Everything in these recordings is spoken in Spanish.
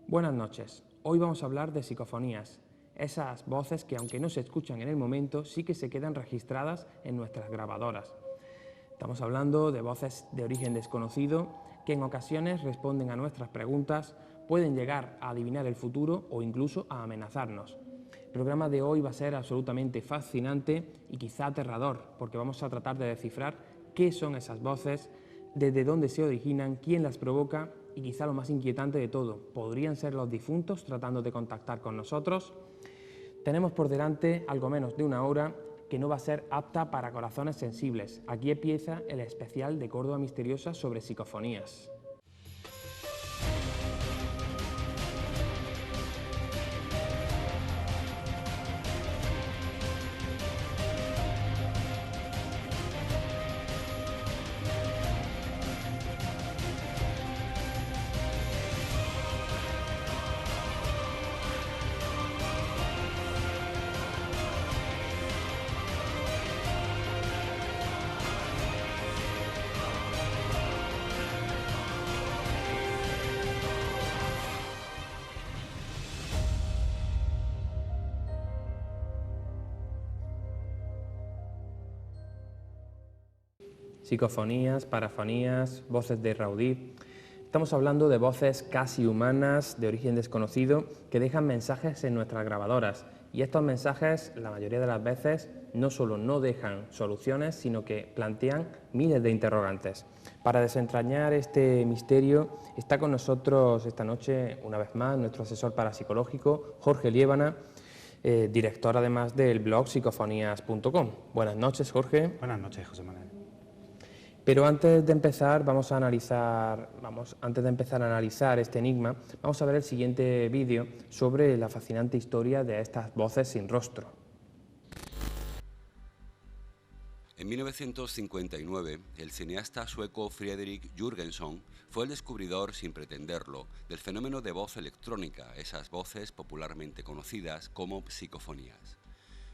Buenas noches. Hoy vamos a hablar de psicofonías, esas voces que aunque no se escuchan en el momento, sí que se quedan registradas en nuestras grabadoras. Estamos hablando de voces de origen desconocido que en ocasiones responden a nuestras preguntas, pueden llegar a adivinar el futuro o incluso a amenazarnos. El programa de hoy va a ser absolutamente fascinante y quizá aterrador, porque vamos a tratar de descifrar qué son esas voces, desde dónde se originan, quién las provoca y quizá lo más inquietante de todo, ¿podrían ser los difuntos tratando de contactar con nosotros? Tenemos por delante algo menos de una hora que no va a ser apta para corazones sensibles. Aquí empieza el especial de Córdoba Misteriosa sobre psicofonías. Psicofonías, parafonías, voces de raudí. Estamos hablando de voces casi humanas, de origen desconocido, que dejan mensajes en nuestras grabadoras. Y estos mensajes, la mayoría de las veces, no solo no dejan soluciones, sino que plantean miles de interrogantes. Para desentrañar este misterio, está con nosotros esta noche, una vez más, nuestro asesor parapsicológico, Jorge Liébana, director además del blog psicofonías.com. Buenas noches, Jorge. Buenas noches, José Manuel. Pero antes de empezar a analizar este enigma, vamos a ver el siguiente vídeo sobre la fascinante historia de estas voces sin rostro. En 1959, el cineasta sueco Fredrik Jürgenson fue el descubridor, sin pretenderlo, del fenómeno de voz electrónica, esas voces popularmente conocidas como psicofonías.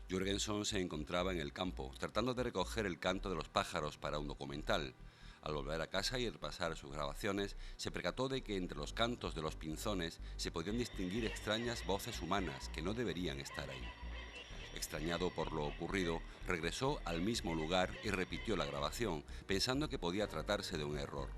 Jürgenson se encontraba en el campo, tratando de recoger el canto de los pájaros para un documental. Al volver a casa y repasar sus grabaciones, se percató de que entre los cantos de los pinzones se podían distinguir extrañas voces humanas que no deberían estar ahí. Extrañado por lo ocurrido, regresó al mismo lugar y repitió la grabación, pensando que podía tratarse de un error.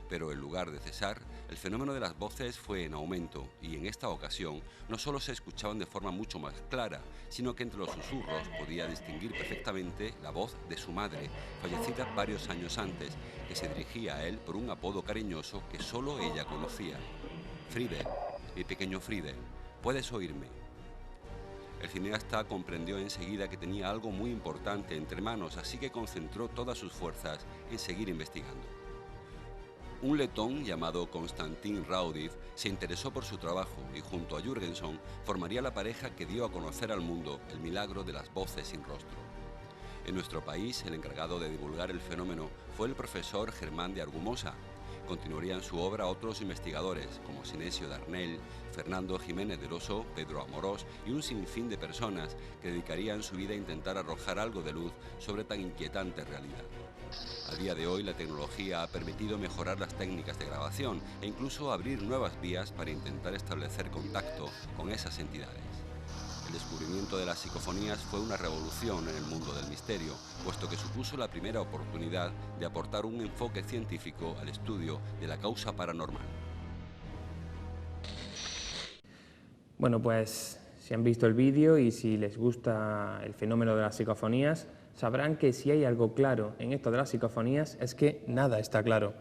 Pero en lugar de cesar, el fenómeno de las voces fue en aumento y en esta ocasión no solo se escuchaban de forma mucho más clara, sino que entre los susurros podía distinguir perfectamente la voz de su madre, fallecida varios años antes, que se dirigía a él por un apodo cariñoso que solo ella conocía. Friedel, mi pequeño Friedel, ¿puedes oírme? El cineasta comprendió enseguida que tenía algo muy importante entre manos, así que concentró todas sus fuerzas en seguir investigando. Un letón llamado Konstantin Raudiv se interesó por su trabajo y junto a Jürgenson formaría la pareja que dio a conocer al mundo el milagro de las voces sin rostro. En nuestro país, el encargado de divulgar el fenómeno fue el profesor Germán de Argumosa. Continuarían su obra otros investigadores como Sinesio Darnell, Fernando Jiménez del Oso, Pedro Amorós y un sinfín de personas que dedicarían su vida a intentar arrojar algo de luz sobre tan inquietante realidad. A día de hoy la tecnología ha permitido mejorar las técnicas de grabación e incluso abrir nuevas vías para intentar establecer contacto con esas entidades. El descubrimiento de las psicofonías fue una revolución en el mundo del misterio, puesto que supuso la primera oportunidad de aportar un enfoque científico al estudio de la causa paranormal. Bueno, pues si han visto el vídeo y si les gusta el fenómeno de las psicofonías, sabrán que si hay algo claro en esto de las psicofonías es que nada está claro.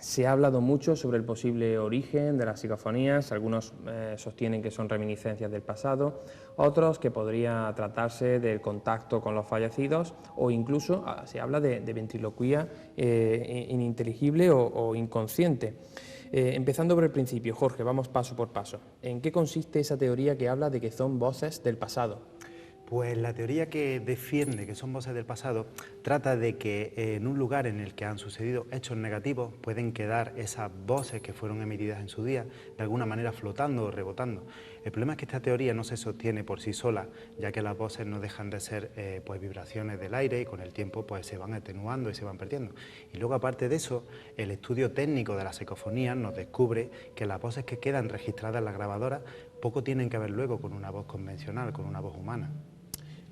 Se ha hablado mucho sobre el posible origen de las psicofonías, algunos sostienen que son reminiscencias del pasado, otros que podría tratarse del contacto con los fallecidos o incluso se habla de ventriloquía ininteligible o inconsciente. Empezando por el principio, Jorge, vamos paso por paso. ¿En qué consiste esa teoría que habla de que son voces del pasado? Pues la teoría que defiende que son voces del pasado trata de que en un lugar en el que han sucedido hechos negativos pueden quedar esas voces que fueron emitidas en su día de alguna manera flotando o rebotando. El problema es que esta teoría no se sostiene por sí sola, ya que las voces no dejan de ser pues vibraciones del aire y con el tiempo pues se van atenuando y se van perdiendo. Y luego, aparte de eso, el estudio técnico de las psicofonías nos descubre que las voces que quedan registradas en la grabadora poco tienen que ver luego con una voz convencional, con una voz humana.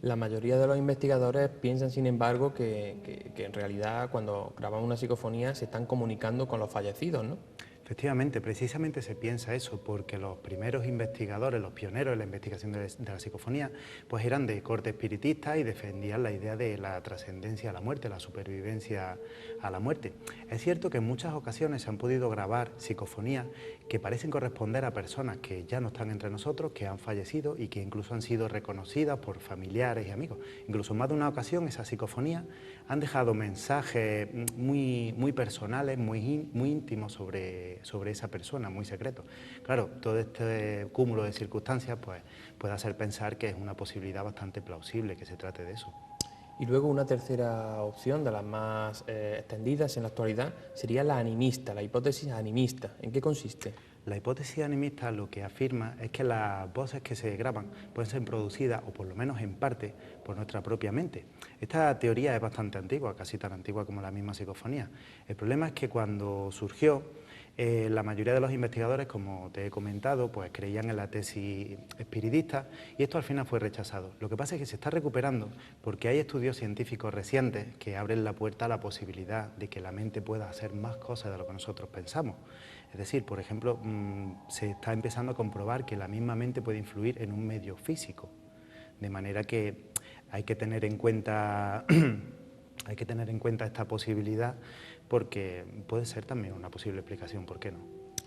La mayoría de los investigadores piensan, sin embargo, que en realidad cuando graban una psicofonía se están comunicando con los fallecidos, ¿no? Efectivamente, precisamente se piensa eso, porque los primeros investigadores, los pioneros en la investigación de la psicofonía, pues eran de corte espiritista y defendían la idea de la trascendencia a la muerte, la supervivencia a la muerte. Es cierto que en muchas ocasiones se han podido grabar psicofonías que parecen corresponder a personas que ya no están entre nosotros, que han fallecido y que incluso han sido reconocidas por familiares y amigos. Incluso en más de una ocasión esas psicofonías han dejado mensajes muy personales, muy íntimos sobre esa persona, muy secreto. Claro, todo este cúmulo de circunstancias pues, puede hacer pensar que es una posibilidad bastante plausible que se trate de eso. Y luego una tercera opción, de las más extendidas en la actualidad, sería la animista, la hipótesis animista. ¿En qué consiste? La hipótesis animista lo que afirma es que las voces que se graban pueden ser producidas, o por lo menos en parte, por nuestra propia mente. Esta teoría es bastante antigua, casi tan antigua como la misma psicofonía. El problema es que cuando surgió, la mayoría de los investigadores, como te he comentado, pues creían en la tesis espiritista y esto al final fue rechazado. Lo que pasa es que se está recuperando porque hay estudios científicos recientes que abren la puerta a la posibilidad de que la mente pueda hacer más cosas de lo que nosotros pensamos. Es decir, por ejemplo, se está empezando a comprobar que la misma mente puede influir en un medio físico, de manera que hay que tener en cuenta esta posibilidad porque puede ser también una posible explicación, ¿por qué no?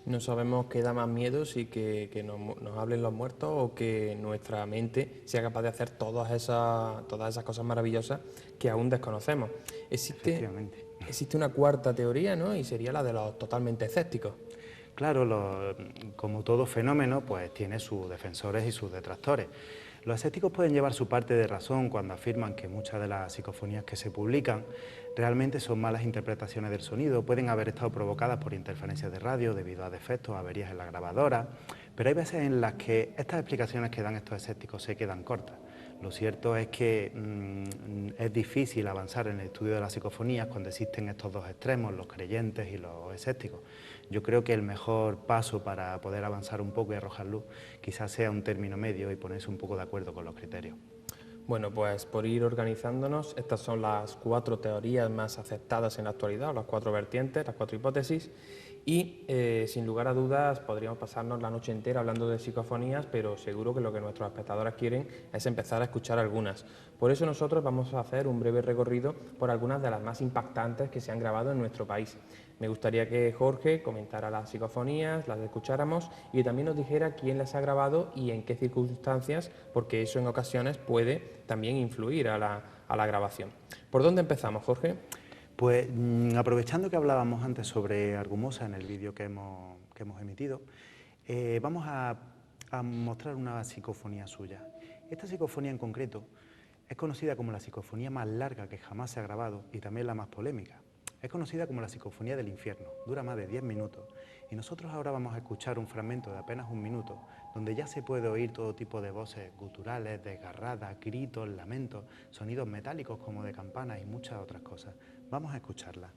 No sabemos qué da más miedo, si que nos hablen los muertos o que nuestra mente sea capaz de hacer todas esas cosas maravillosas que aún desconocemos. Efectivamente. Existe una cuarta teoría, ¿no? Y sería la de los totalmente escépticos. Claro, como todo fenómeno, pues tiene sus defensores y sus detractores. Los escépticos pueden llevar su parte de razón cuando afirman que muchas de las psicofonías que se publican realmente son malas interpretaciones del sonido, pueden haber estado provocadas por interferencias de radio debido a defectos, averías en la grabadora, pero hay veces en las que estas explicaciones que dan estos escépticos se quedan cortas. Lo cierto es que es difícil avanzar en el estudio de las psicofonías cuando existen estos dos extremos, los creyentes y los escépticos. Yo creo que el mejor paso para poder avanzar un poco y arrojar luz quizás sea un término medio y ponerse un poco de acuerdo con los criterios. Bueno, pues por ir organizándonos, estas son las 4 teorías más aceptadas en la actualidad, las 4 vertientes, las 4 hipótesis, y sin lugar a dudas podríamos pasarnos la noche entera hablando de psicofonías, pero seguro que lo que nuestros espectadores quieren es empezar a escuchar algunas. Por eso nosotros vamos a hacer un breve recorrido por algunas de las más impactantes que se han grabado en nuestro país. Me gustaría que Jorge comentara las psicofonías, las escucháramos y también nos dijera quién las ha grabado y en qué circunstancias, porque eso en ocasiones puede también influir a la grabación. ¿Por dónde empezamos, Jorge? Pues aprovechando que hablábamos antes sobre Argumosa en el vídeo que hemos emitido, vamos a mostrar una psicofonía suya. Esta psicofonía en concreto es conocida como la psicofonía más larga que jamás se ha grabado y también la más polémica. Es conocida como la psicofonía del infierno, dura más de 10 minutos y nosotros ahora vamos a escuchar un fragmento de apenas un minuto donde ya se puede oír todo tipo de voces guturales, desgarradas, gritos, lamentos, sonidos metálicos como de campanas y muchas otras cosas. Vamos a escucharla.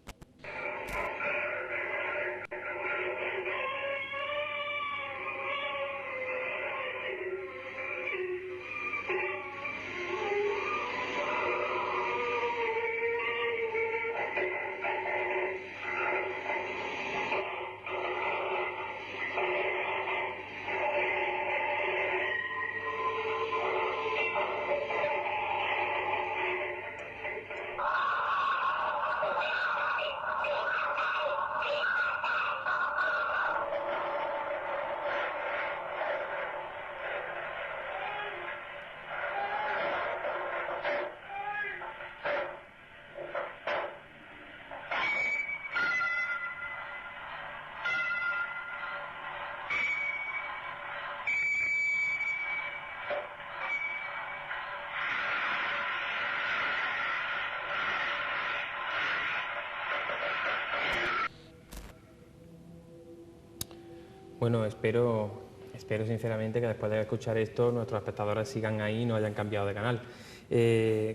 Bueno, espero sinceramente que después de escuchar esto nuestros espectadores sigan ahí y no hayan cambiado de canal.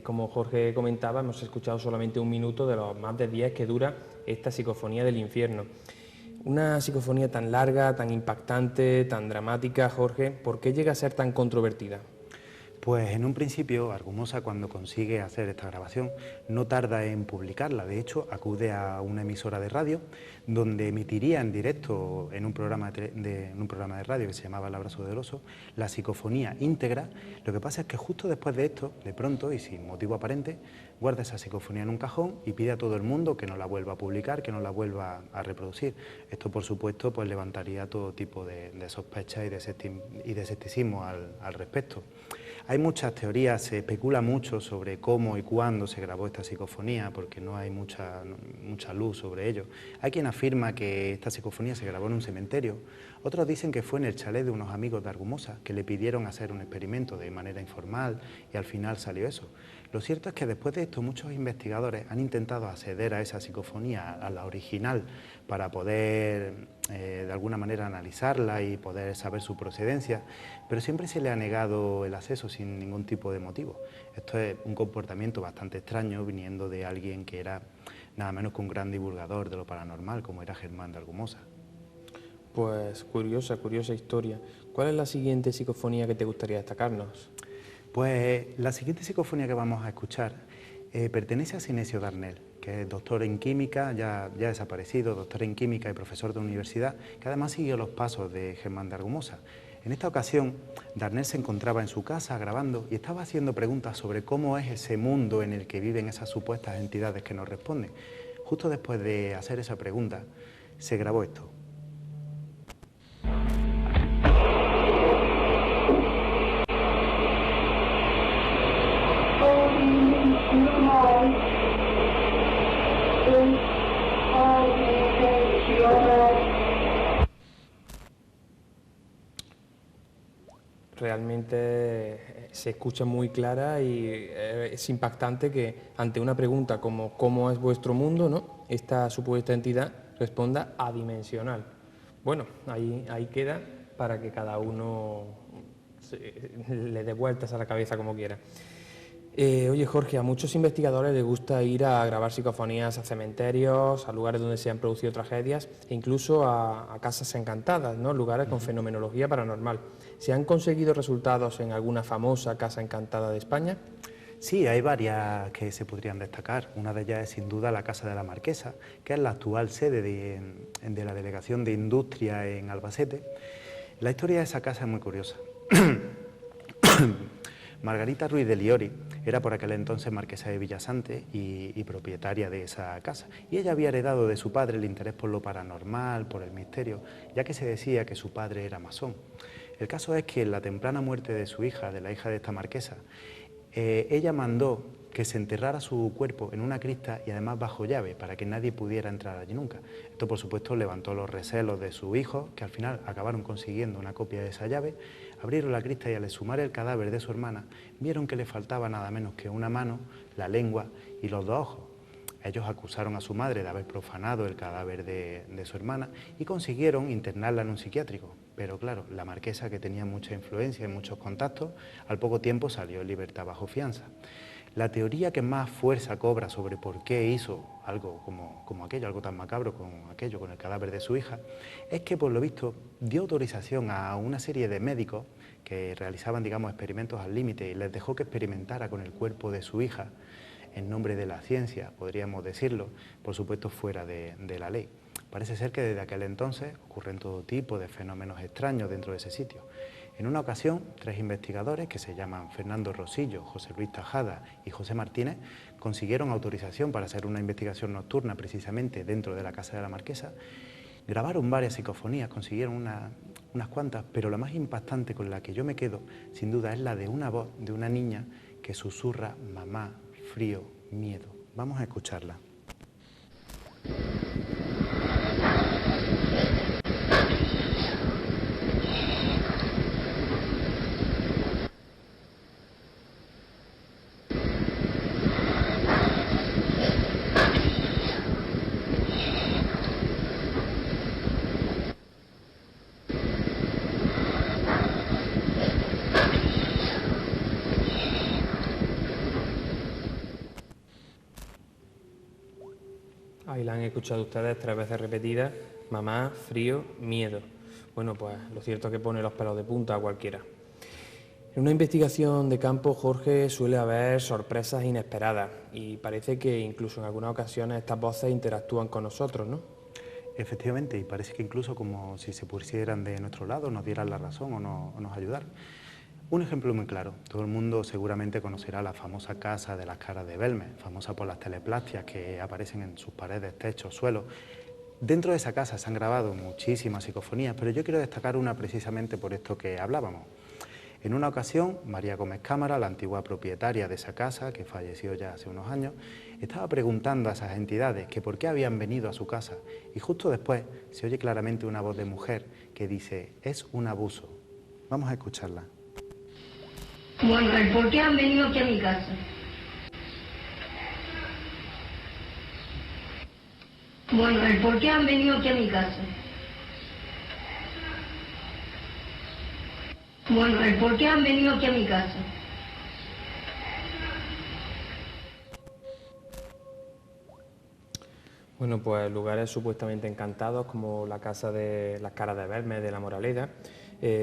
Como Jorge comentaba, hemos escuchado solamente un minuto de los más de 10 que dura esta Psicofonía del Infierno. Una psicofonía tan larga, tan impactante, tan dramática, Jorge, ¿por qué llega a ser tan controvertida? Pues en un principio, Argumosa, cuando consigue hacer esta grabación, no tarda en publicarla. De hecho, acude a una emisora de radio donde emitiría en directo en un programa de radio que se llamaba El Abrazo del Oso, la psicofonía íntegra. Lo que pasa es que justo después de esto, de pronto y sin motivo aparente, guarda esa psicofonía en un cajón y pide a todo el mundo que no la vuelva a publicar, que no la vuelva a reproducir. Esto, por supuesto, pues levantaría todo tipo de sospechas y de escepticismo al respecto. Hay muchas teorías, se especula mucho sobre cómo y cuándo se grabó esta psicofonía, porque no hay mucha luz sobre ello. Hay quien afirma que esta psicofonía se grabó en un cementerio, otros dicen que fue en el chalet de unos amigos de Argumosa, que le pidieron hacer un experimento de manera informal y al final salió eso. Lo cierto es que después de esto muchos investigadores han intentado acceder a esa psicofonía, a la original, para poder de alguna manera analizarla y poder saber su procedencia, pero siempre se le ha negado el acceso sin ningún tipo de motivo. Esto es un comportamiento bastante extraño viniendo de alguien que era nada menos que un gran divulgador de lo paranormal, como era Germán de Argumosa. Pues curiosa historia. ¿Cuál es la siguiente psicofonía que te gustaría destacarnos? Pues la siguiente psicofonía que vamos a escuchar pertenece a Sinesio Darnel, que es doctor en química, ya desaparecido, doctor en química y profesor de universidad, que además siguió los pasos de Germán de Argumosa. En esta ocasión, Darnel se encontraba en su casa grabando y estaba haciendo preguntas sobre cómo es ese mundo en el que viven esas supuestas entidades que nos responden. Justo después de hacer esa pregunta, se grabó esto. Realmente se escucha muy clara y es impactante que ante una pregunta como ¿cómo es vuestro mundo?, ¿no?, esta supuesta entidad responda adimensional. Bueno, ahí queda para que cada uno le dé vueltas a la cabeza como quiera. Oye, Jorge, a muchos investigadores les gusta ir a grabar psicofonías a cementerios, a lugares donde se han producido tragedias e incluso a casas encantadas, ¿no?, lugares con fenomenología paranormal. ¿Se han conseguido resultados en alguna famosa casa encantada de España? Sí, hay varias que se podrían destacar. Una de ellas es sin duda la Casa de la Marquesa, que es la actual sede de la Delegación de Industria en Albacete. La historia de esa casa es muy curiosa. Margarita Ruiz de Liori era por aquel entonces marquesa de Villasante y propietaria de esa casa. Y ella había heredado de su padre el interés por lo paranormal, por el misterio, ya que se decía que su padre era masón. El caso es que en la temprana muerte de su hija, de la hija de esta marquesa, ella mandó que se enterrara su cuerpo en una cripta y además bajo llave, para que nadie pudiera entrar allí nunca. Esto, por supuesto, levantó los recelos de su hijo, que al final acabaron consiguiendo una copia de esa llave. Abrieron la cripta y al exhumar el cadáver de su hermana, vieron que le faltaba nada menos que una mano, la lengua y los dos ojos. Ellos acusaron a su madre de haber profanado el cadáver de su hermana y consiguieron internarla en un psiquiátrico. Pero claro, la marquesa, que tenía mucha influencia y muchos contactos, al poco tiempo salió en libertad bajo fianza. La teoría que más fuerza cobra sobre por qué hizo algo como aquello, algo tan macabro con el cadáver de su hija, es que por lo visto dio autorización a una serie de médicos que realizaban, digamos, experimentos al límite y les dejó que experimentara con el cuerpo de su hija en nombre de la ciencia, podríamos decirlo, por supuesto fuera de la ley. Parece ser que desde aquel entonces ocurren todo tipo de fenómenos extraños dentro de ese sitio. En una ocasión, 3 investigadores, que se llaman Fernando Rosillo, José Luis Tajada y José Martínez, consiguieron autorización para hacer una investigación nocturna precisamente dentro de la Casa de la Marquesa. Grabaron varias psicofonías, consiguieron unas cuantas, pero la más impactante con la que yo me quedo, sin duda, es la de una voz de una niña que susurra mamá, frío, miedo. Vamos a escucharla. Ahí la han escuchado ustedes 3 veces repetidas: mamá, frío, miedo. Bueno, pues lo cierto es que pone los pelos de punta a cualquiera. En una investigación de campo, Jorge, suele haber sorpresas inesperadas y parece que incluso en algunas ocasiones estas voces interactúan con nosotros, ¿no? Efectivamente, y parece que incluso como si se pusieran de nuestro lado, nos dieran la razón o nos ayudaran. Un ejemplo muy claro: todo el mundo seguramente conocerá la famosa casa de las caras de Belmez, famosa por las teleplastias que aparecen en sus paredes, techos, suelos. Dentro de esa casa se han grabado muchísimas psicofonías, pero yo quiero destacar una precisamente por esto que hablábamos. En una ocasión, María Gómez Cámara, la antigua propietaria de esa casa, que falleció ya hace unos años, estaba preguntando a esas entidades que por qué habían venido a su casa, y justo después se oye claramente una voz de mujer que dice: es un abuso. Vamos a escucharla. Bueno, el por qué han venido aquí a mi casa. Bueno, el por qué han venido aquí a mi casa. Bueno, el por qué han venido aquí a mi casa. Bueno, pues lugares supuestamente encantados como la casa de las caras de Belmez, de La Moraleda,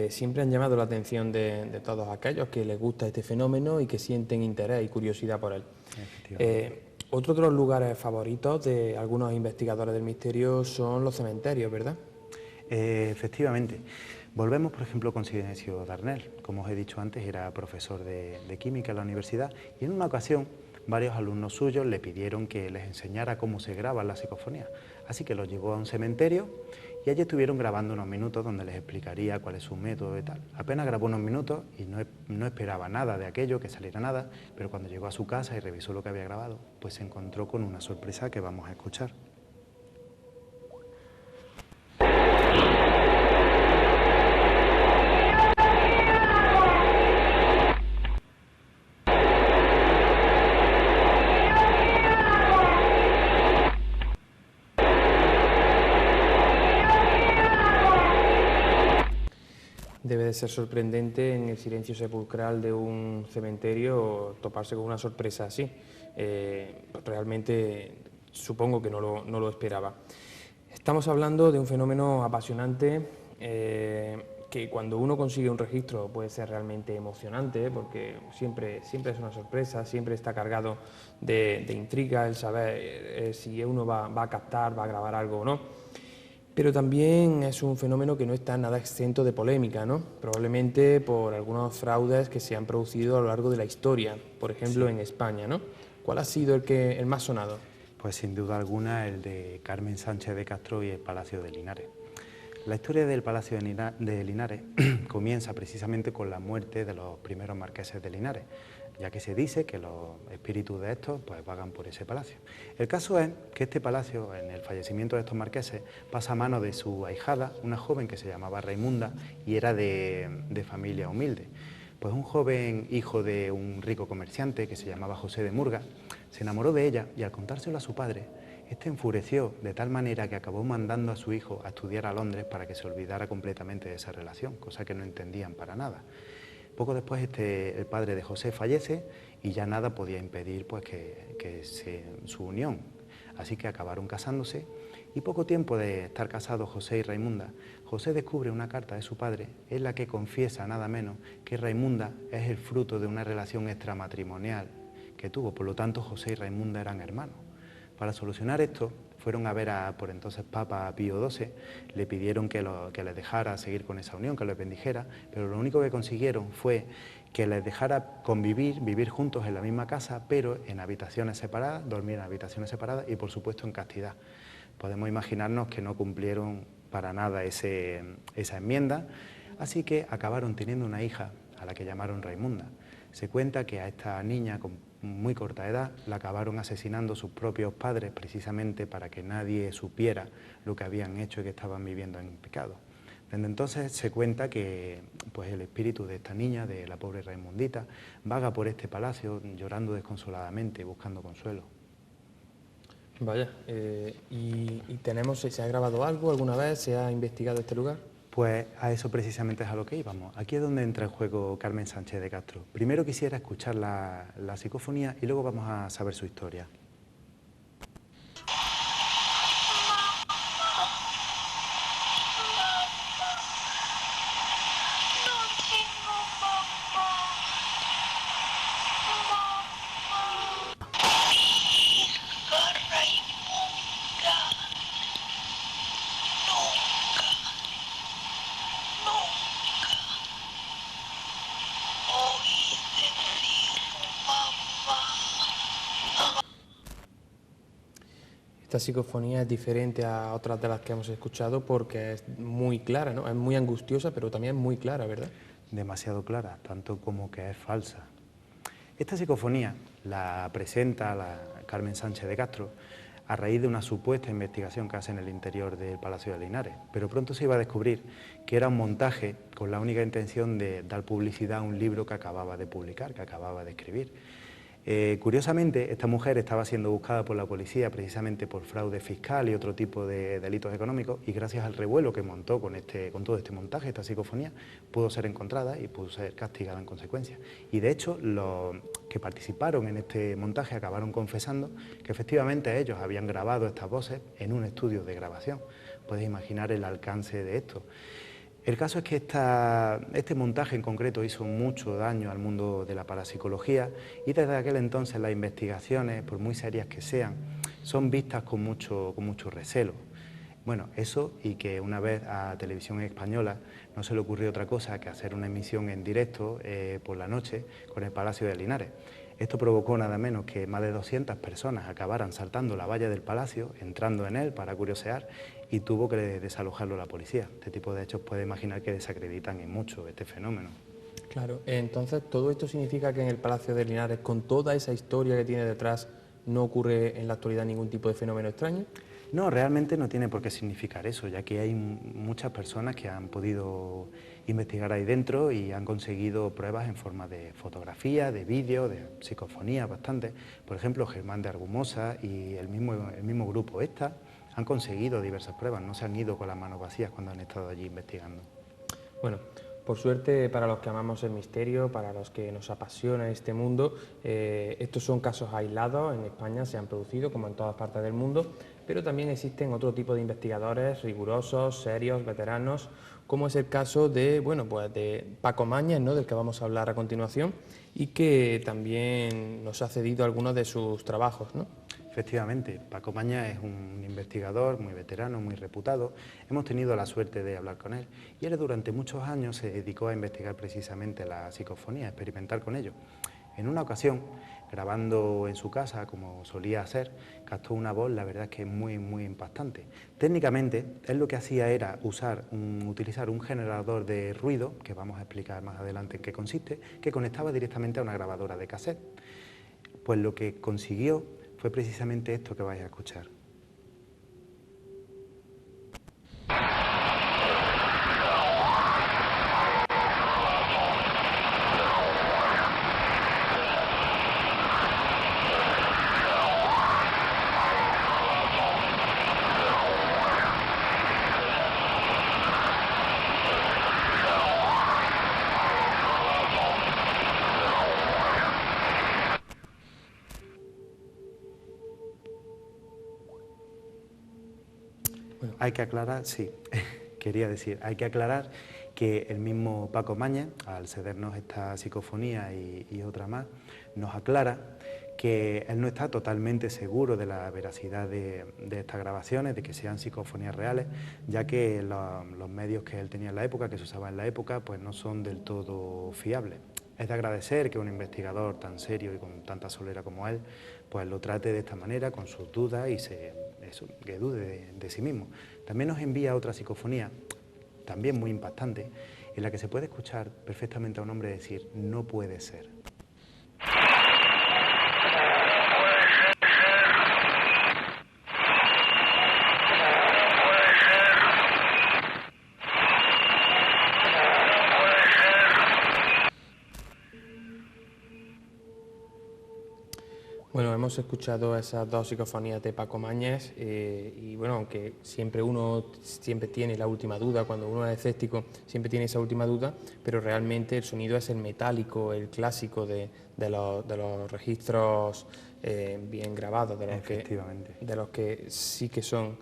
siempre han llamado la atención de todos aquellos que les gusta este fenómeno y que sienten interés y curiosidad por él. Otro de los lugares favoritos de algunos investigadores del misterio son los cementerios, ¿verdad? Efectivamente. Volvemos, por ejemplo, con Silencio Darnell. Como os he dicho antes, era profesor de química en la universidad, y en una ocasión varios alumnos suyos le pidieron que les enseñara cómo se graban las psicofonías. Así que los llevó a un cementerio y allí estuvieron grabando unos minutos donde les explicaría cuál es su método y tal. Apenas grabó unos minutos y no esperaba nada de aquello, que saliera nada, pero cuando llegó a su casa y revisó lo que había grabado, pues se encontró con una sorpresa que vamos a escuchar. Debe de ser sorprendente en el silencio sepulcral de un cementerio toparse con una sorpresa así. Realmente supongo que no lo esperaba. Estamos hablando de un fenómeno apasionante que cuando uno consigue un registro puede ser realmente emocionante, porque siempre es una sorpresa, siempre está cargado de intriga el saber si uno va a captar, va a grabar algo o no. Pero también es un fenómeno que no está nada exento de polémica, ¿no? Probablemente por algunos fraudes que se han producido a lo largo de la historia, por ejemplo, en España, ¿no? ¿Cuál ha sido el más sonado? Pues sin duda alguna el de Carmen Sánchez de Castro y el Palacio de Linares. La historia del Palacio de Linares comienza precisamente con la muerte de los primeros marqueses de Linares, ya que se dice que los espíritus de estos pues vagan por ese palacio. El caso es que este palacio, en el fallecimiento de estos marqueses, pasa a manos de su ahijada, una joven que se llamaba Raimunda y era de familia humilde. Pues un joven hijo de un rico comerciante que se llamaba José de Murga se enamoró de ella y al contárselo a su padre, este enfureció de tal manera que acabó mandando a su hijo a estudiar a Londres para que se olvidara completamente de esa relación, cosa que no entendían para nada. Poco después el padre de José fallece y ya nada podía impedir pues, su unión, así que acabaron casándose y poco tiempo de estar casados José y Raimunda, José descubre una carta de su padre en la que confiesa nada menos que Raimunda es el fruto de una relación extramatrimonial que tuvo, por lo tanto José y Raimunda eran hermanos. Para solucionar esto, fueron a ver a por entonces Papa Pío XII, le pidieron que les dejara seguir con esa unión, que les bendijera, pero lo único que consiguieron fue que les dejara convivir, vivir juntos en la misma casa, pero en habitaciones separadas, dormir en habitaciones separadas y por supuesto en castidad. Podemos imaginarnos que no cumplieron para nada esa enmienda, así que acabaron teniendo una hija a la que llamaron Raimunda. Se cuenta que a esta niña con muy corta edad la acabaron asesinando sus propios padres precisamente para que nadie supiera lo que habían hecho y que estaban viviendo en pecado. Desde entonces se cuenta que pues, el espíritu de esta niña, de la pobre Raimundita, vaga por este palacio llorando desconsoladamente, buscando consuelo. Vaya, ¿y se ha grabado algo alguna vez? ¿Se ha investigado este lugar? Pues a eso precisamente es a lo que íbamos. Aquí es donde entra en juego Carmen Sánchez de Castro. Primero quisiera escuchar la psicofonía y luego vamos a saber su historia. Esta psicofonía es diferente a otras de las que hemos escuchado porque es muy clara, ¿no? Es muy angustiosa, pero también es muy clara, ¿verdad? Demasiado clara, tanto como que es falsa. Esta psicofonía la presenta la Carmen Sánchez de Castro a raíz de una supuesta investigación que hace en el interior del Palacio de Linares, pero pronto se iba a descubrir que era un montaje con la única intención de dar publicidad a un libro que acababa de publicar, que acababa de escribir. Curiosamente, esta mujer estaba siendo buscada por la policía precisamente por fraude fiscal y otro tipo de delitos económicos, y gracias al revuelo que montó con todo este montaje, esta psicofonía, pudo ser encontrada y pudo ser castigada en consecuencia. Y de hecho, los que participaron en este montaje acabaron confesando que efectivamente ellos habían grabado estas voces en un estudio de grabación. Puedes imaginar el alcance de esto. El caso es que este montaje en concreto hizo mucho daño al mundo de la parapsicología, y desde aquel entonces las investigaciones, por muy serias que sean, son vistas con mucho recelo. Bueno, eso, y que una vez a Televisión Española no se le ocurrió otra cosa que hacer una emisión en directo por la noche con el Palacio de Linares. Esto provocó nada menos que más de 200 personas acabaran saltando la valla del palacio, entrando en él para curiosear, y tuvo que desalojarlo la policía. Este tipo de hechos puede imaginar que desacreditan en mucho este fenómeno. Claro, entonces todo esto significa que en el Palacio de Linares, con toda esa historia que tiene detrás, ¿no ocurre en la actualidad ningún tipo de fenómeno extraño? No, realmente no tiene por qué significar eso, ya que hay muchas personas que han podido investigar ahí dentro y han conseguido pruebas en forma de fotografía, de vídeo, de psicofonía, bastante. Por ejemplo, Germán de Argumosa y el mismo grupo ESTA han conseguido diversas pruebas, no se han ido con las manos vacías cuando han estado allí investigando. Bueno, por suerte, para los que amamos el misterio, para los que nos apasiona este mundo, estos son casos aislados, en España se han producido como en todas partes del mundo, pero también existen otro tipo de investigadores rigurosos, serios, veteranos, como es el caso de, bueno, pues de Paco Mañas, ¿no?, del que vamos a hablar a continuación, y que también nos ha cedido algunos de sus trabajos, ¿no? Efectivamente, Paco Mañas es un investigador muy veterano, muy reputado. Hemos tenido la suerte de hablar con él, y él durante muchos años se dedicó a investigar precisamente la psicofonía, a experimentar con ello. En una ocasión, grabando en su casa, como solía hacer, captó una voz, la verdad es que muy impactante. Técnicamente, él lo que hacía era utilizar un generador de ruido, que vamos a explicar más adelante en qué consiste, que conectaba directamente a una grabadora de cassette. Pues lo que consiguió fue precisamente esto que vais a escuchar. Hay que aclarar, sí, hay que aclarar que el mismo Paco Mañas, al cedernos esta psicofonía y otra más, nos aclara que él no está totalmente seguro de la veracidad de estas grabaciones, de que sean psicofonías reales, ya que los medios que él tenía en la época, que se usaban en la época, pues no son del todo fiables. Es de agradecer que un investigador tan serio y con tanta solera como él, pues lo trate de esta manera, con sus dudas, y que dude de sí mismo. También nos envía otra psicofonía, también muy impactante, en la que se puede escuchar perfectamente a un hombre decir: no puede ser. Bueno, hemos escuchado esas dos psicofonías de Paco Mañas y bueno, aunque uno tiene la última duda, cuando uno es escéptico siempre tiene esa última duda, pero realmente el sonido es el metálico, el clásico de los registros bien grabados, de los que sí que son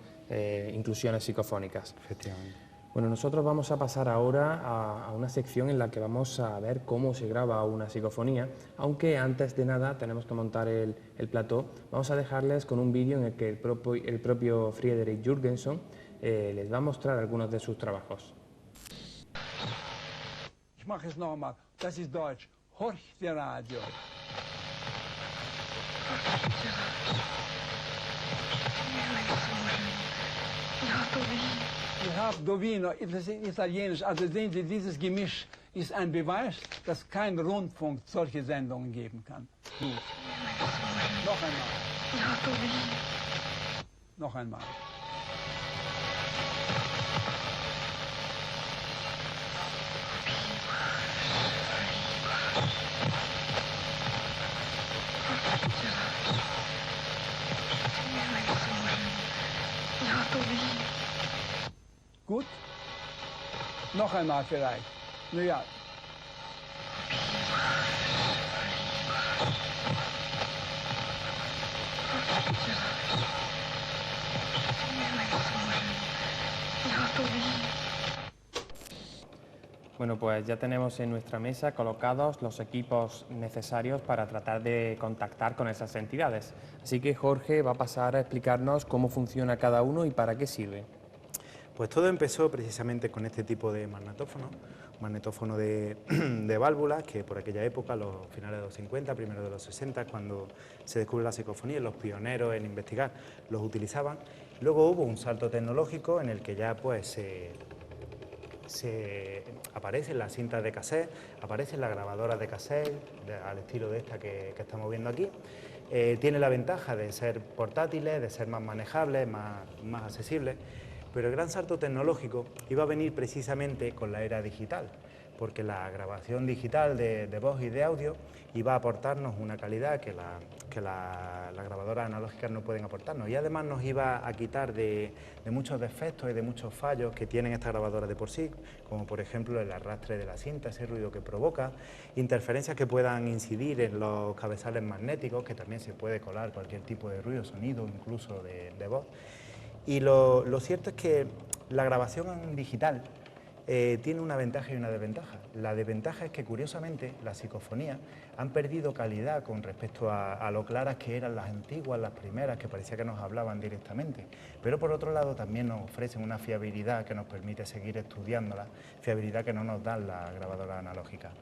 inclusiones psicofónicas. Efectivamente. Bueno, nosotros vamos a pasar ahora a una sección en la que vamos a ver cómo se graba una psicofonía, aunque antes de nada tenemos que montar el plató. Vamos a dejarles con un vídeo en el que el propio Friedrich Jürgenson les va a mostrar algunos de sus trabajos. Ich mache es nochmal. Das ist Deutsch. Horch der Radio. Horch der Radio. Bovino, das ist italienisch. Also sehen Sie, dieses Gemisch ist ein Beweis, dass kein Rundfunk solche Sendungen geben kann. Gut. Noch einmal. Noch einmal. Gut? Noch einmal vielleicht. Naja. Bueno, pues ya tenemos en nuestra mesa colocados los equipos necesarios para tratar de contactar con esas entidades. Así que Jorge va a pasar a explicarnos cómo funciona cada uno y para qué sirve. Pues todo empezó precisamente con este tipo de magnetófono, un magnetófono de válvulas que por aquella época, los finales de los 50, primeros de los 60, cuando se descubre la psicofonía, los pioneros en investigar los utilizaban. Luego hubo un salto tecnológico en el que ya pues aparecen las cintas de cassette, aparecen las grabadoras de cassette, al estilo de esta que estamos viendo aquí. Tiene la ventaja de ser portátiles, de ser más manejables, más accesibles, pero el gran salto tecnológico iba a venir precisamente con la era digital, porque la grabación digital de voz y de audio iba a aportarnos una calidad que las grabadoras analógicas no pueden aportarnos, y además nos iba a quitar de muchos defectos y de muchos fallos que tienen estas grabadoras de por sí, como por ejemplo el arrastre de la cinta, ese ruido que provoca, interferencias que puedan incidir en los cabezales magnéticos, que también se puede colar cualquier tipo de ruido, sonido, incluso de voz. Y lo cierto es que la grabación digital tiene una ventaja y una desventaja. La desventaja es que, curiosamente, las psicofonías han perdido calidad con respecto a lo claras que eran las antiguas, las primeras, que parecía que nos hablaban directamente. Pero, por otro lado, también nos ofrecen una fiabilidad que nos permite seguir estudiándolas, fiabilidad que no nos dan las grabadoras analógicas.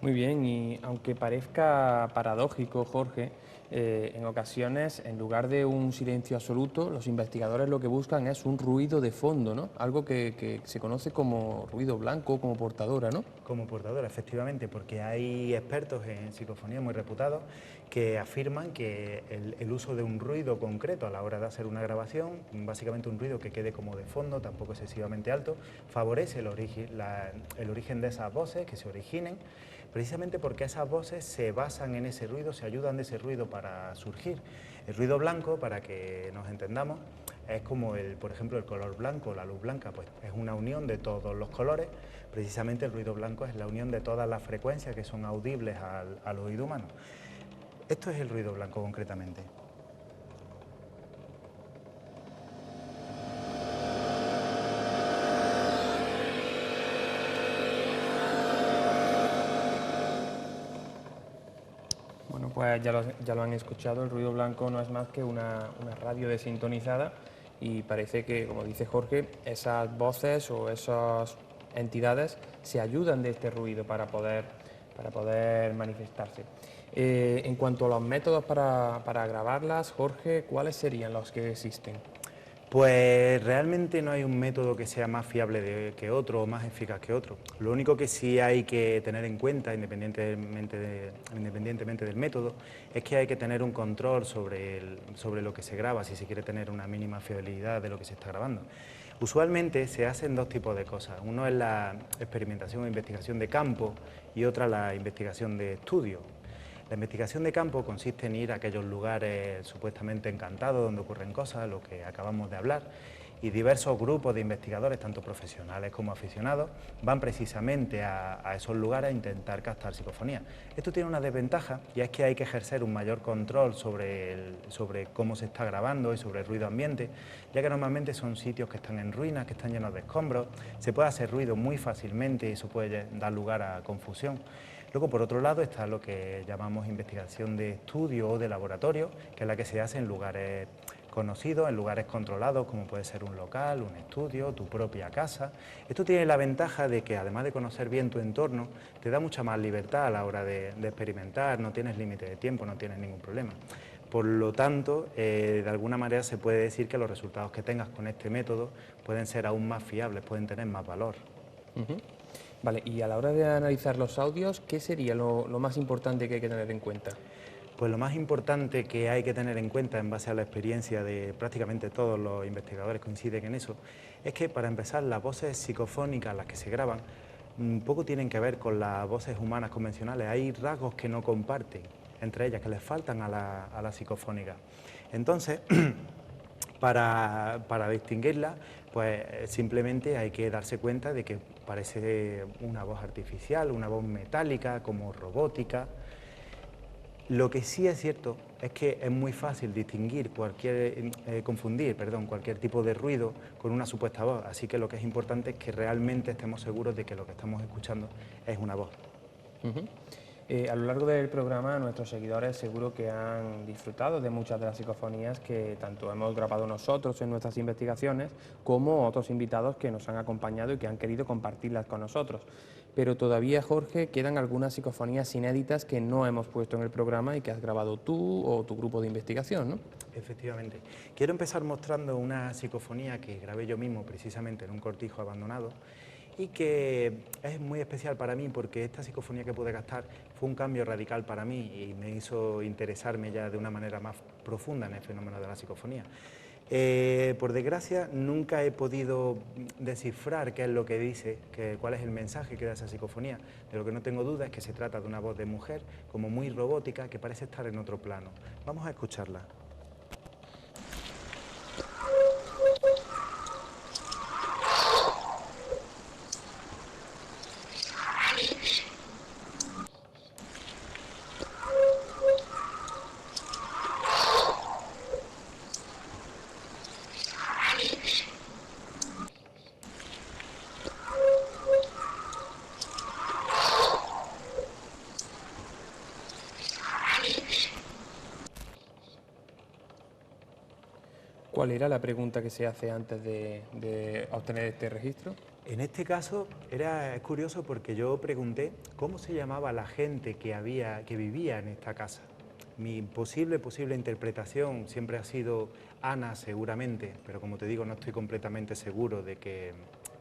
Muy bien, y aunque parezca paradójico, Jorge, en ocasiones, en lugar de un silencio absoluto, los investigadores lo que buscan es un ruido de fondo, ¿no? Algo que se conoce como ruido blanco, como portadora, ¿no? Como portadora, efectivamente, porque hay expertos en psicofonía muy reputados que afirman que el uso de un ruido concreto a la hora de hacer una grabación, básicamente un ruido que quede como de fondo, tampoco excesivamente alto, favorece el origen de esas voces, que se originen, precisamente porque esas voces se basan en ese ruido, se ayudan de ese ruido para surgir. El ruido blanco, para que nos entendamos, es como, por ejemplo, el color blanco, la luz blanca, pues es una unión de todos los colores. Precisamente el ruido blanco es la unión de todas las frecuencias que son audibles al oído humano. Esto es el ruido blanco concretamente. Bueno, pues ya lo han escuchado, el ruido blanco no es más que una radio desintonizada y parece que, como dice Jorge, esas voces o esas entidades se ayudan de este ruido para poder manifestarse. En cuanto a los métodos para grabarlas, Jorge, ¿cuáles serían los que existen? Pues realmente no hay un método que sea más fiable que otro o más eficaz que otro. Lo único que sí hay que tener en cuenta, independientemente del método, es que hay que tener un control sobre lo que se graba, si se quiere tener una mínima fiabilidad de lo que se está grabando. Usualmente se hacen dos tipos de cosas. Uno es la experimentación o investigación de campo y otra la investigación de estudio. La investigación de campo consiste en ir a aquellos lugares supuestamente encantados donde ocurren cosas, lo que acabamos de hablar, y diversos grupos de investigadores, tanto profesionales como aficionados, van precisamente a esos lugares a intentar captar psicofonía. Esto tiene una desventaja, y es que hay que ejercer un mayor control sobre cómo se está grabando y sobre el ruido ambiente, ya que normalmente son sitios que están en ruinas, que están llenos de escombros, se puede hacer ruido muy fácilmente y eso puede dar lugar a confusión. Luego, por otro lado, está lo que llamamos investigación de estudio o de laboratorio, que es la que se hace en lugares conocidos, en lugares controlados, como puede ser un local, un estudio, tu propia casa. Esto tiene la ventaja de que, además de conocer bien tu entorno, te da mucha más libertad a la hora de experimentar, no tienes límite de tiempo, no tienes ningún problema. Por lo tanto, de alguna manera se puede decir que los resultados que tengas con este método pueden ser aún más fiables, pueden tener más valor. Vale, y a la hora de analizar los audios, ¿qué sería lo más importante que hay que tener en cuenta? Pues lo más importante que hay que tener en cuenta, en base a la experiencia de prácticamente todos los investigadores coinciden en eso, es que para empezar las voces psicofónicas, las que se graban, poco tienen que ver con las voces humanas convencionales. Hay rasgos que no comparten entre ellas, que les faltan a la psicofónica. Entonces, para distinguirlas, pues simplemente hay que darse cuenta de que parece una voz artificial, una voz metálica, como robótica. Lo que sí es cierto es que es muy fácil distinguir confundir cualquier tipo de ruido con una supuesta voz, así que lo que es importante es que realmente estemos seguros de que lo que estamos escuchando es una voz. A lo largo del programa, nuestros seguidores seguro que han disfrutado de muchas de las psicofonías que tanto hemos grabado nosotros en nuestras investigaciones, como otros invitados que nos han acompañado y que han querido compartirlas con nosotros. Pero todavía, Jorge, quedan algunas psicofonías inéditas que no hemos puesto en el programa y que has grabado tú o tu grupo de investigación, ¿no? Efectivamente. Quiero empezar mostrando una psicofonía que grabé yo mismo precisamente en un cortijo abandonado y que es muy especial para mí porque esta psicofonía que pude captar fue un cambio radical para mí y me hizo interesarme ya de una manera más profunda en el fenómeno de la psicofonía. Por desgracia, nunca he podido descifrar qué es lo que dice, cuál es el mensaje que da esa psicofonía. De lo que no tengo duda es que se trata de una voz de mujer, como muy robótica, que parece estar en otro plano. Vamos a escucharla. ¿Cuál era la pregunta que se hace antes de obtener este registro? En este caso es curioso porque yo pregunté cómo se llamaba la gente que vivía en esta casa. Mi posible interpretación siempre ha sido Ana, seguramente, pero como te digo, no estoy completamente seguro de que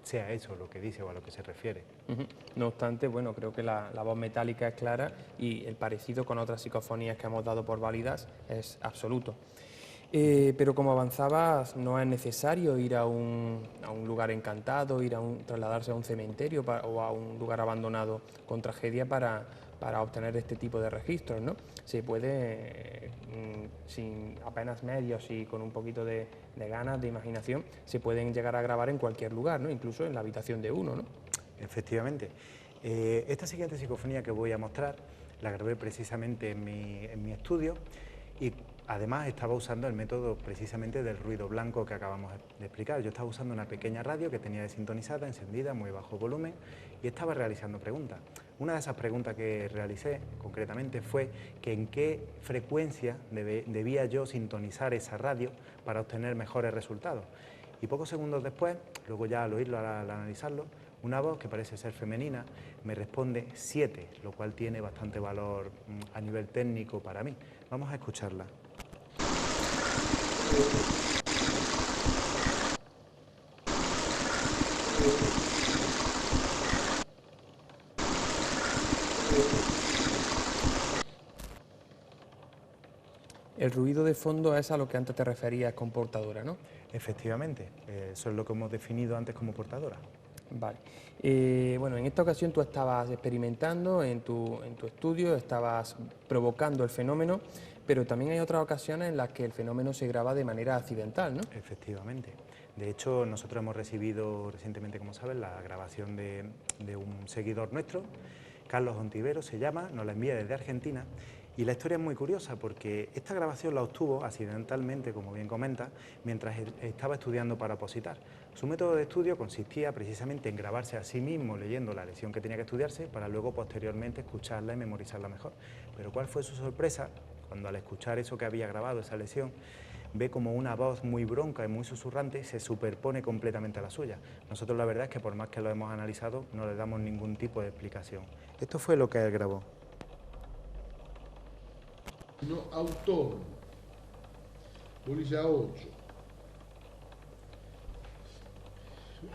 sea eso lo que dice o a lo que se refiere. No obstante, bueno, creo que la voz metálica es clara y el parecido con otras psicofonías que hemos dado por válidas es absoluto. Pero como avanzabas, no es necesario ir a un lugar encantado, trasladarse a un cementerio o a un lugar abandonado con tragedia para obtener este tipo de registros, ¿no? Se puede, sin apenas medios y con un poquito de ganas, de imaginación, se pueden llegar a grabar en cualquier lugar, ¿no? Incluso en la habitación de uno, ¿no? Efectivamente. Esta siguiente psicofonía que voy a mostrar la grabé precisamente en mi estudio y además estaba usando el método precisamente del ruido blanco que acabamos de explicar. Yo estaba usando una pequeña radio que tenía desintonizada, encendida, muy bajo volumen y estaba realizando preguntas. Una de esas preguntas que realicé concretamente fue que en qué frecuencia debía yo sintonizar esa radio para obtener mejores resultados. Y pocos segundos después, luego ya al oírlo, al analizarlo, una voz que parece ser femenina me responde 7, lo cual tiene bastante valor a nivel técnico para mí. Vamos a escucharla. El ruido de fondo es a lo que antes te referías con portadora, ¿no? Efectivamente, eso es lo que hemos definido antes como portadora. Vale. Bueno, en esta ocasión tú estabas experimentando en tu estudio, estabas provocando el fenómeno, pero también hay otras ocasiones en las que el fenómeno se graba de manera accidental, ¿no? Efectivamente. De hecho, nosotros hemos recibido recientemente, como sabes, la grabación de un seguidor nuestro, Carlos Ontivero se llama, nos la envía desde Argentina. Y la historia es muy curiosa porque esta grabación la obtuvo accidentalmente, como bien comenta, mientras estaba estudiando para opositar. Su método de estudio consistía precisamente en grabarse a sí mismo leyendo la lección que tenía que estudiarse para luego posteriormente escucharla y memorizarla mejor. Pero ¿cuál fue su sorpresa? Cuando al escuchar eso que había grabado, esa lección, ve como una voz muy bronca y muy susurrante se superpone completamente a la suya. Nosotros la verdad es que por más que lo hemos analizado no le damos ningún tipo de explicación. Esto fue lo que él grabó. Autônomo, polizia 8,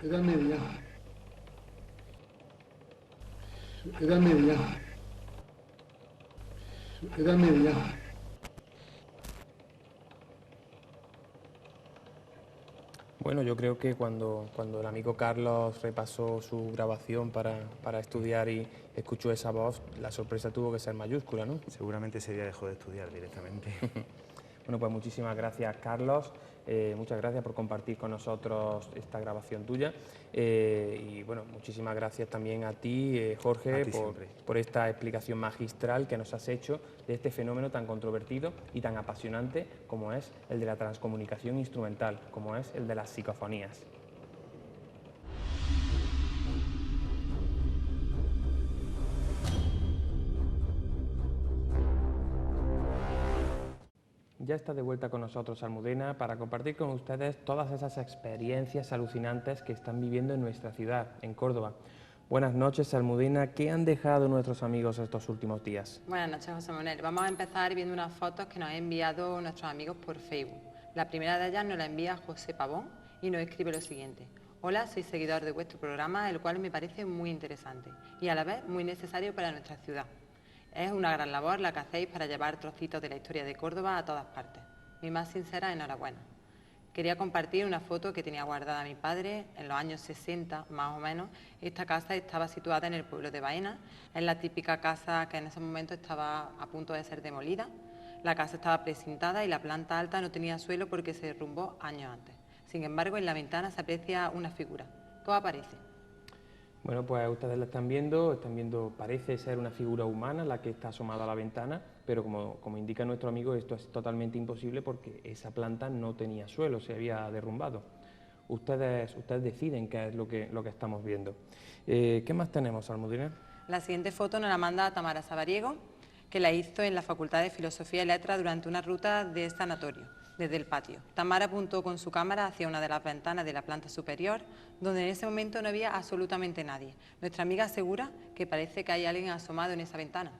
edad media, edad media, edad media. Bueno, yo creo que cuando el amigo Carlos repasó su grabación para estudiar y escuchó esa voz, la sorpresa tuvo que ser mayúscula, ¿no? Seguramente ese día dejó de estudiar directamente. Bueno, pues muchísimas gracias, Carlos. Muchas gracias por compartir con nosotros esta grabación tuya. Y bueno, muchísimas gracias también a ti, Jorge, A ti siempre. por esta explicación magistral que nos has hecho de este fenómeno tan controvertido y tan apasionante como es el de la transcomunicación instrumental, como es el de las psicofonías. Ya está de vuelta con nosotros Almudena para compartir con ustedes todas esas experiencias alucinantes que están viviendo en nuestra ciudad, en Córdoba. Buenas noches, Almudena. ¿Qué han dejado nuestros amigos estos últimos días? Buenas noches, José Manuel. Vamos a empezar viendo unas fotos que nos han enviado nuestros amigos por Facebook. La primera de ellas nos la envía José Pavón y nos escribe lo siguiente. Hola, soy seguidor de vuestro programa, el cual me parece muy interesante y a la vez muy necesario para nuestra ciudad. Es una gran labor la que hacéis para llevar trocitos de la historia de Córdoba a todas partes. Mi más sincera enhorabuena. Quería compartir una foto que tenía guardada mi padre en los años 60, más o menos. Esta casa estaba situada en el pueblo de Baena. Es la típica casa que en ese momento estaba a punto de ser demolida. La casa estaba precintada y la planta alta no tenía suelo porque se derrumbó años antes. Sin embargo, en la ventana se aprecia una figura. ¿Qué os aparece? Bueno, pues ustedes la están viendo, parece ser una figura humana la que está asomada a la ventana, pero como indica nuestro amigo, esto es totalmente imposible porque esa planta no tenía suelo, se había derrumbado. Ustedes deciden qué es lo que estamos viendo. ¿Qué más tenemos, Almudena? La siguiente foto nos la manda Tamara Sabariego, que la hizo en la Facultad de Filosofía y Letras durante una ruta de sanatorio, desde el patio. Tamara apuntó con su cámara hacia una de las ventanas de la planta superior, donde en ese momento no había absolutamente nadie. Nuestra amiga asegura que parece que hay alguien asomado en esa ventana.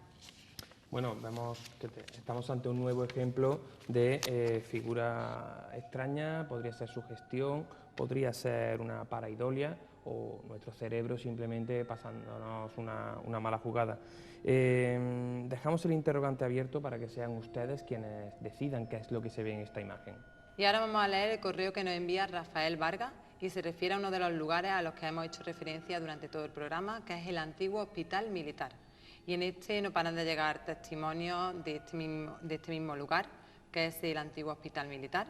Bueno, vemos que estamos ante un nuevo ejemplo de figura extraña, podría ser sugestión, podría ser una pareidolia o nuestro cerebro simplemente pasándonos una mala jugada. Dejamos el interrogante abierto para que sean ustedes quienes decidan qué es lo que se ve en esta imagen. Y ahora vamos a leer el correo que nos envía Rafael Vargas y se refiere a uno de los lugares a los que hemos hecho referencia durante todo el programa, que es el antiguo Hospital Militar. Y en este no paran de llegar testimonios de este mismo lugar, que es el antiguo Hospital Militar.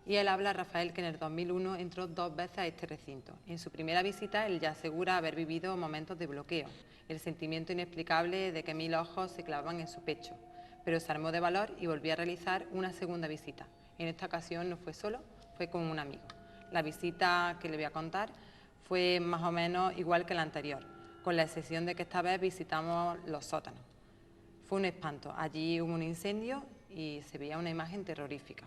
Y él habla, Rafael, que en el 2001 entró 2 veces a este recinto. En su primera visita, él ya asegura haber vivido momentos de bloqueo, el sentimiento inexplicable de que 1000 ojos se clavaban en su pecho. Pero se armó de valor y volvió a realizar una segunda visita. En esta ocasión no fue solo, fue con un amigo. La visita que le voy a contar fue más o menos igual que la anterior, con la excepción de que esta vez visitamos los sótanos. Fue un espanto. Allí hubo un incendio y se veía una imagen terrorífica.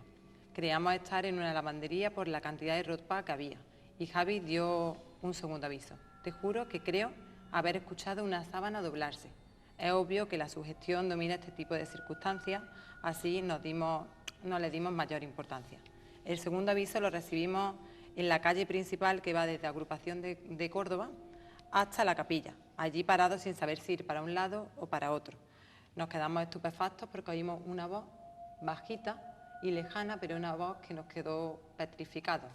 Creíamos estar en una lavandería por la cantidad de ropa que había y Javi dio un segundo aviso. Te juro que creo haber escuchado una sábana doblarse. Es obvio que la sugestión domina este tipo de circunstancias, así no le dimos mayor importancia. El segundo aviso lo recibimos en la calle principal que va desde Agrupación de Córdoba hasta la capilla, allí parados sin saber si ir para un lado o para otro. Nos quedamos estupefactos porque oímos una voz bajita y lejana, pero una voz que nos quedó petrificados.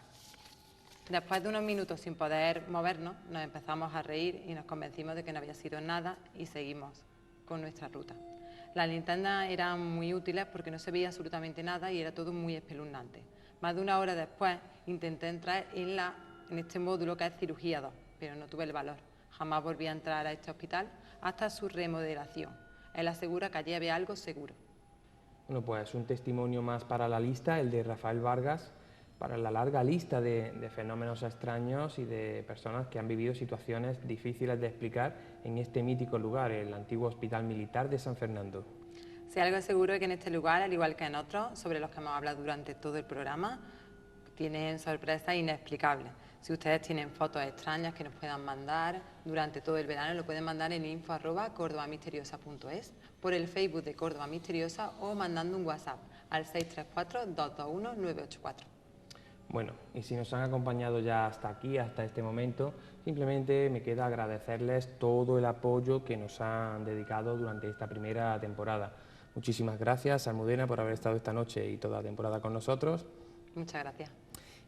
Después de unos minutos sin poder movernos, nos empezamos a reír y nos convencimos de que no había sido nada y seguimos con nuestra ruta. Las linternas eran muy útiles porque no se veía absolutamente nada y era todo muy espeluznante. Más de una hora después intenté entrar en este módulo que es cirugía 2, pero no tuve el valor. Jamás volví a entrar a este hospital hasta su remodelación. Él asegura que allí había algo seguro. Bueno, pues un testimonio más para la lista, el de Rafael Vargas, para la larga lista de fenómenos extraños y de personas que han vivido situaciones difíciles de explicar en este mítico lugar, el antiguo Hospital Militar de San Fernando. Si algo es seguro es que en este lugar, al igual que en otros, sobre los que hemos hablado durante todo el programa, tienen sorpresas inexplicables. Si ustedes tienen fotos extrañas que nos puedan mandar durante todo el verano, lo pueden mandar en info@cordobamisteriosa.es, por el Facebook de Córdoba Misteriosa o mandando un WhatsApp al 634-221-984. Bueno, y si nos han acompañado ya hasta aquí, hasta este momento, simplemente me queda agradecerles todo el apoyo que nos han dedicado durante esta primera temporada. Muchísimas gracias, Almudena, por haber estado esta noche y toda la temporada con nosotros. Muchas gracias.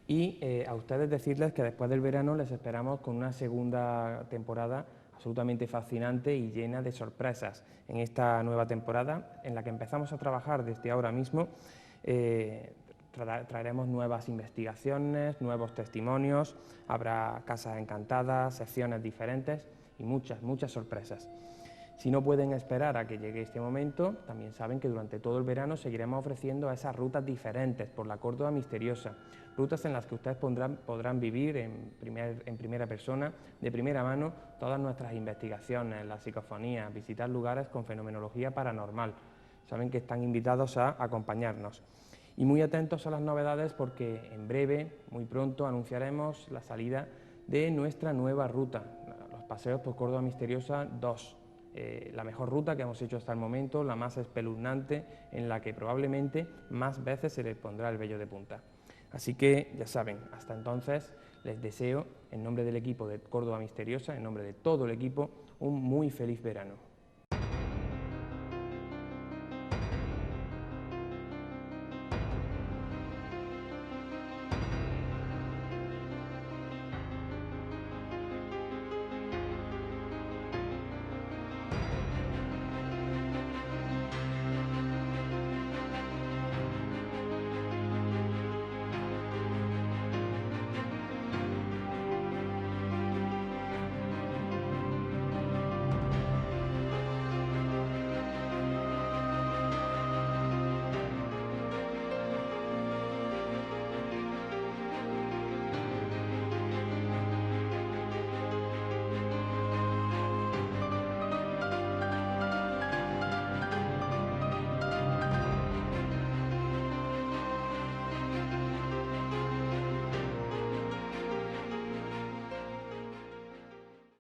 Y a ustedes decirles que después del verano les esperamos con una segunda temporada absolutamente fascinante y llena de sorpresas. En esta nueva temporada, en la que empezamos a trabajar desde ahora mismo, traeremos nuevas investigaciones, nuevos testimonios, habrá casas encantadas, secciones diferentes y muchas sorpresas. Si no pueden esperar a que llegue este momento, también saben que durante todo el verano seguiremos ofreciendo esas rutas diferentes por la Córdoba misteriosa, rutas en las que ustedes podrán vivir en primera persona, de primera mano, todas nuestras investigaciones, las psicofonías, visitar lugares con fenomenología paranormal. Saben que están invitados a acompañarnos. Y muy atentos a las novedades porque en breve, muy pronto, anunciaremos la salida de nuestra nueva ruta, los paseos por Córdoba Misteriosa 2. La mejor ruta que hemos hecho hasta el momento, la más espeluznante, en la que probablemente más veces se les pondrá el vello de punta. Así que ya saben, hasta entonces les deseo, en nombre del equipo de Córdoba Misteriosa, en nombre de todo el equipo, un muy feliz verano.